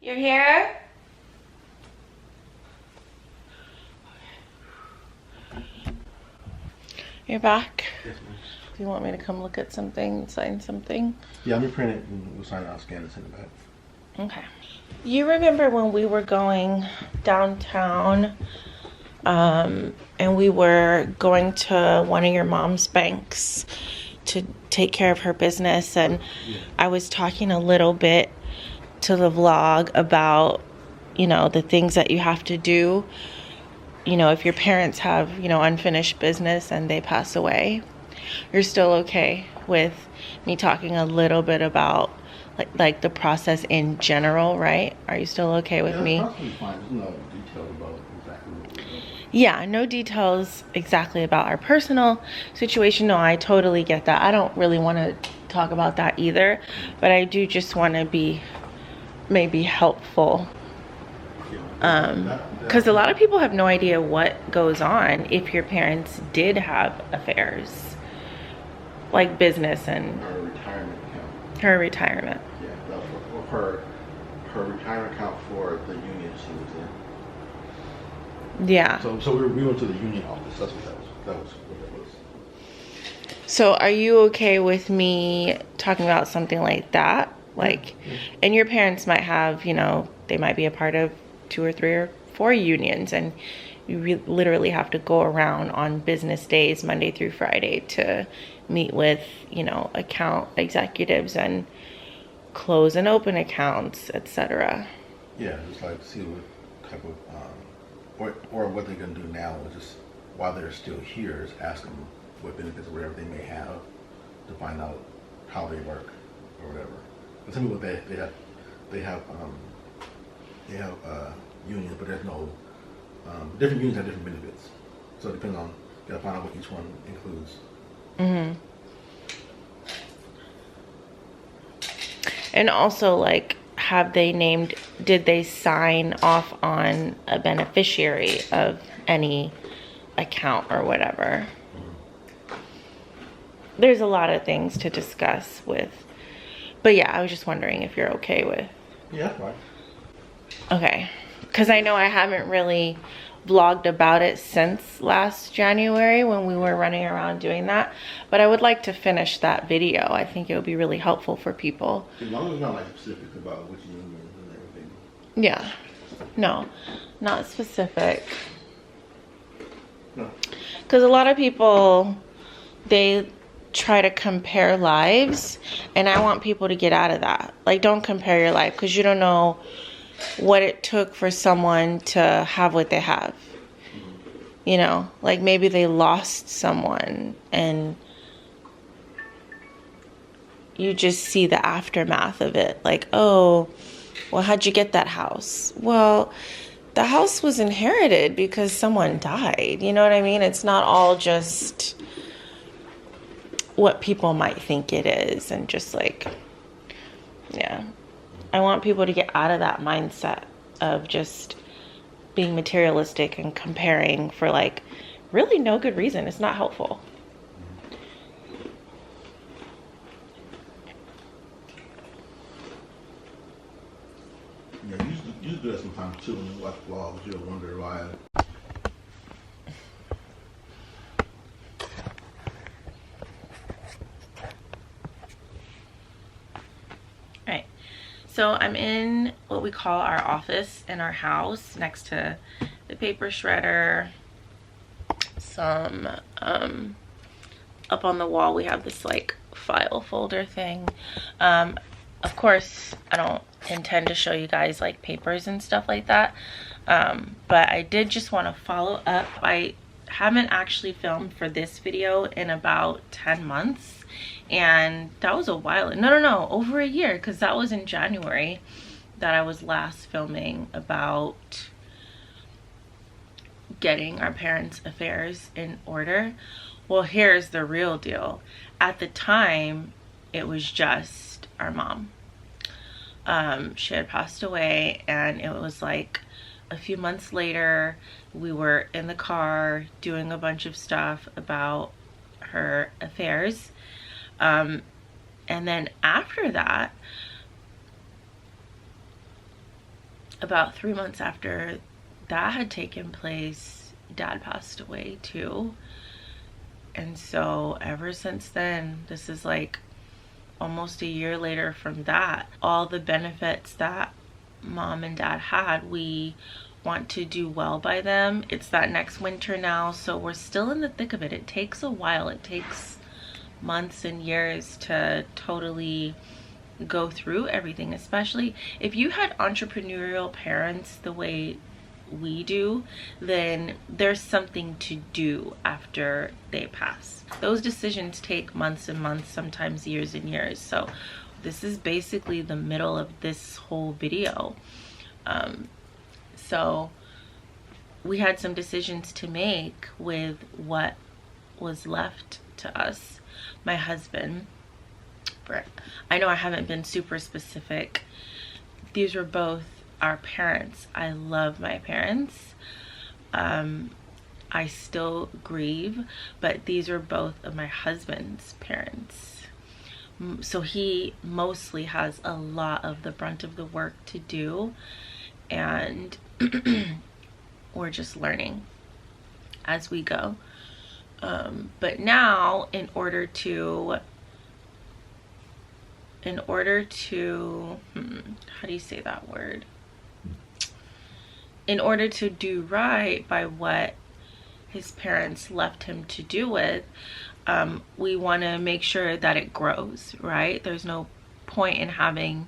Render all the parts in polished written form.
You're here? You're back? Yes, ma'am. Do you want me to come look at something, sign something? Yeah, let me print it and we'll sign it out, scan it, send it back. Okay. You remember when we were going downtown and we were going to one of your mom's banks to take care of her business, and I was talking a little bit to the vlog about, you know, the things that you have to do, you know, if your parents have, you know, unfinished business and they pass away. You're still okay with me talking a little bit about like the process in general, right? Are you still okay with me? That's fine. There's no details about exactly what we're doing. Yeah, no details exactly about our personal situation. No, I totally get that. I don't really want to talk about that either, but I do just want to be maybe helpful. Because a lot of people have no idea what goes on if your parents did have affairs, like business and Her retirement account. her retirement. Yeah, that was for her retirement account for the union she was in. Yeah. So we went to the union office. That's what that was what that was. So are you okay with me talking about something like that? Like, and your parents might have, you know, they might be a part of 2 or 3 or 4 unions, and you literally have to go around on business days, Monday through Friday, to meet with, you know, account executives and close and open accounts, etc. Yeah, just like see what type of or what they're gonna do now is just while they're still here is ask them what benefits or whatever they may have to find out how they work or whatever. But some people they have unions, but there's no different unions have different benefits. So it depends on, you gotta find out what each one includes. Mm-hmm. And also, like, did they sign off on a beneficiary of any account or whatever? There's a lot of things to discuss with, but yeah, I was just wondering if you're okay with. Yeah, that's right. Okay, because I know I haven't really vlogged about it since last January when we were running around doing that, but I would like to finish that video. I think it would be really helpful for people. As long as it's not like specific about which union and everything. Yeah, no, not specific. No. Because a lot of people, they try to compare lives, and I want people to get out of that. Like, don't compare your life, because you don't know what it took for someone to have what they have. You know, like maybe they lost someone and you just see the aftermath of it. Like, oh, well, how'd you get that house? Well, the house was inherited because someone died. You know what I mean? It's not all just what people might think it is, and just like, yeah. I want people to get out of that mindset of just being materialistic and comparing for like really no good reason. It's not helpful. Yeah, you do that sometimes too when you watch vlogs. You'll wonder why. Right. So I'm in what we call our office in our house, next to the paper shredder. Some up on the wall we have this like file folder thing. Of course I don't intend to show you guys like papers and stuff like that, but I did just want to follow up. I haven't actually filmed for this video in about 10 months, and that was a while. No, over a year, because that was in January that I was last filming about getting our parents' affairs in order. Well, here's the real deal. At the time, it was just our mom. She had passed away, and it was like a few months later, we were in the car doing a bunch of stuff about her affairs. And then after that, about 3 months after that had taken place, Dad passed away too. And so ever since then, this is like almost a year later from that, all the benefits that Mom and Dad had, we want to do well by them. It's that next winter now, so we're still in the thick of it. It takes a while. It takes months and years to totally go through everything, especially if you had entrepreneurial parents the way we do, then there's something to do after they pass. Those decisions take months and months, sometimes years and years. So this is basically the middle of this whole video. So we had some decisions to make with what was left to us. My husband, I know I haven't been super specific. These were both our parents. I love my parents. I still grieve, but these are both of my husband's parents. So he mostly has a lot of the brunt of the work to do, and we're just learning as we go. But now, in order to how do you say that word? In order to do right by what his parents left him to do with, we want to make sure that it grows, right? There's no point in having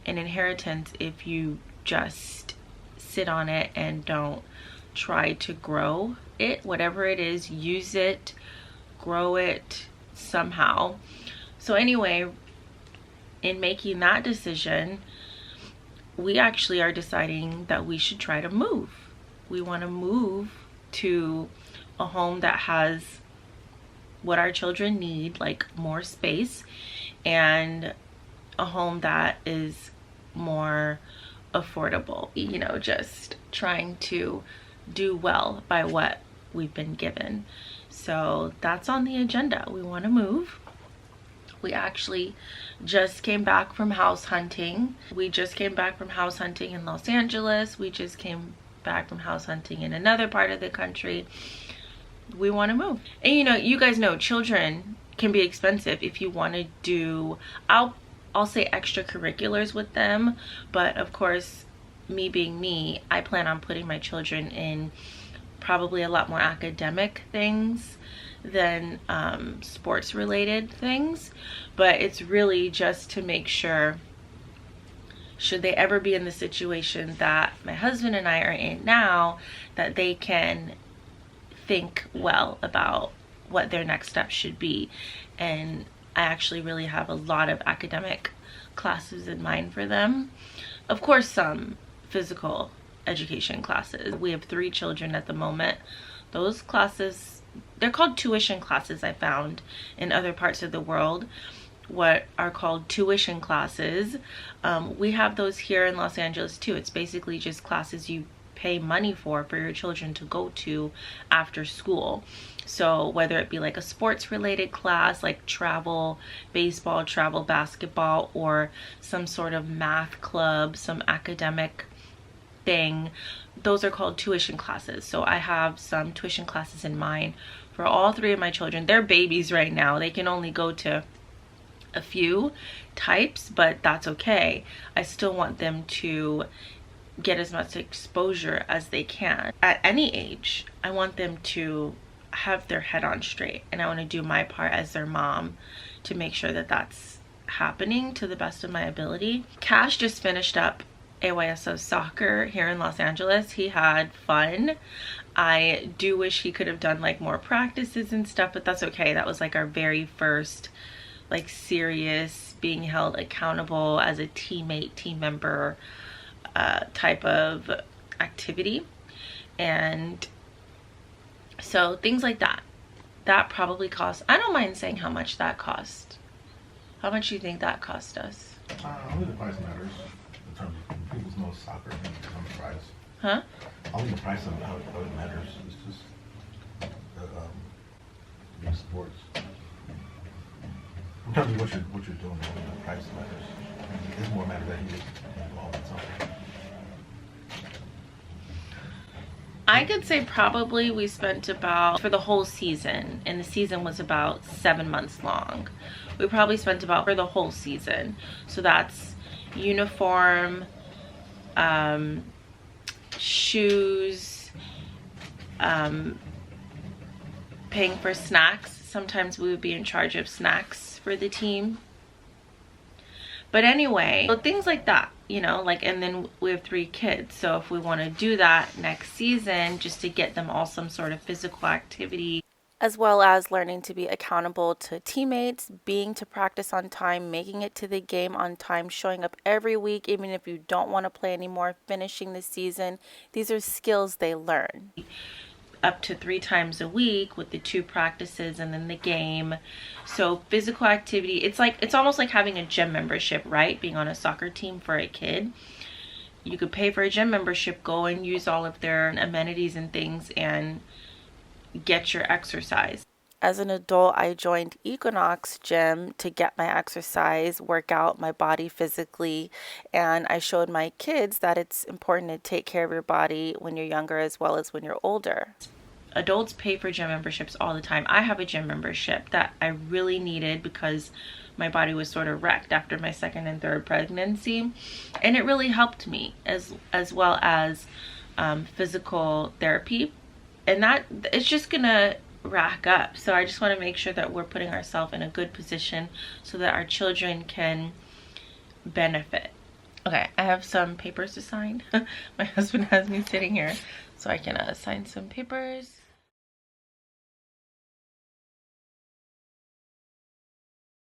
an inheritance if you just sit on it and don't try to grow it. Whatever it is, use it, grow it somehow. So anyway, in making that decision, we actually are deciding that we should try to move. We want to move to a home that has what our children need, like more space, and a home that is more affordable. You know, just trying to do well by what we've been given. So that's on the agenda. We want to move. We actually just came back from house hunting. We just came back from house hunting in Los Angeles. We just came back from house hunting in another part of the country. We want to move. And you know, you guys know children can be expensive if you want to do, I'll say extracurriculars with them, but of course, me being me, I plan on putting my children in probably a lot more academic things than sports related things. But it's really just to make sure, should they ever be in the situation that my husband and I are in now, that they can think well about what their next step should be. And I actually really have a lot of academic classes in mind for them. Of course, some physical education classes. We have 3 children at the moment. Those classes, they're called tuition classes. I found in other parts of the world what are called tuition classes. We have those here in Los Angeles too. It's basically just classes you pay money for your children to go to after school. So whether it be like a sports related class like travel baseball, travel basketball, or some sort of math club, some academic thing, those are called tuition classes. So I have some tuition classes in mind for all 3 of my children. They're babies right now. They can only go to a few types, but that's okay. I still want them to get as much exposure as they can. At any age, I want them to have their head on straight, and I want to do my part as their mom to make sure that that's happening to the best of my ability. Cash just finished up AYSO soccer here in Los Angeles. He had fun. I do wish he could have done like more practices and stuff, but that's okay. That was like our very first like serious being held accountable as a teammate, team member type of activity. And so things like that probably cost, I don't mind saying how much that cost. How much do you think that cost us? Only the price matters in terms of people know soccer and the price. Huh? Only the price of how it matters. It's just big sports. In terms of what you're doing, only the price matters. It's more matter that he is involved in something. I could say probably we spent about, for the whole season, and the season was about 7 months long, we probably spent about, for the whole season, so that's uniform, shoes, paying for snacks. Sometimes we would be in charge of snacks for the team. But anyway, so things like that, you know, like, and then we have 3 kids. So if we want to do that next season, just to get them all some sort of physical activity, as well as learning to be accountable to teammates, being to practice on time, making it to the game on time, showing up every week, even if you don't want to play anymore, finishing the season. These are skills they learn. Up to 3 times a week with the 2 practices and then the game. So physical activity, it's almost like having a gym membership, right? Being on a soccer team for a kid. You could pay for a gym membership, go and use all of their amenities and things and get your exercise. As an adult, I joined Equinox Gym to get my exercise, work out my body physically, and I showed my kids that it's important to take care of your body when you're younger as well as when you're older. Adults pay for gym memberships all the time. I have a gym membership that I really needed because my body was sort of wrecked after my 2nd and 3rd pregnancy, and it really helped me, as well as physical therapy, and that it's just gonna rack up. So I just want to make sure that we're putting ourselves in a good position so that our children can benefit. Okay, I have some papers to sign. My husband has me sitting here so I can sign some papers.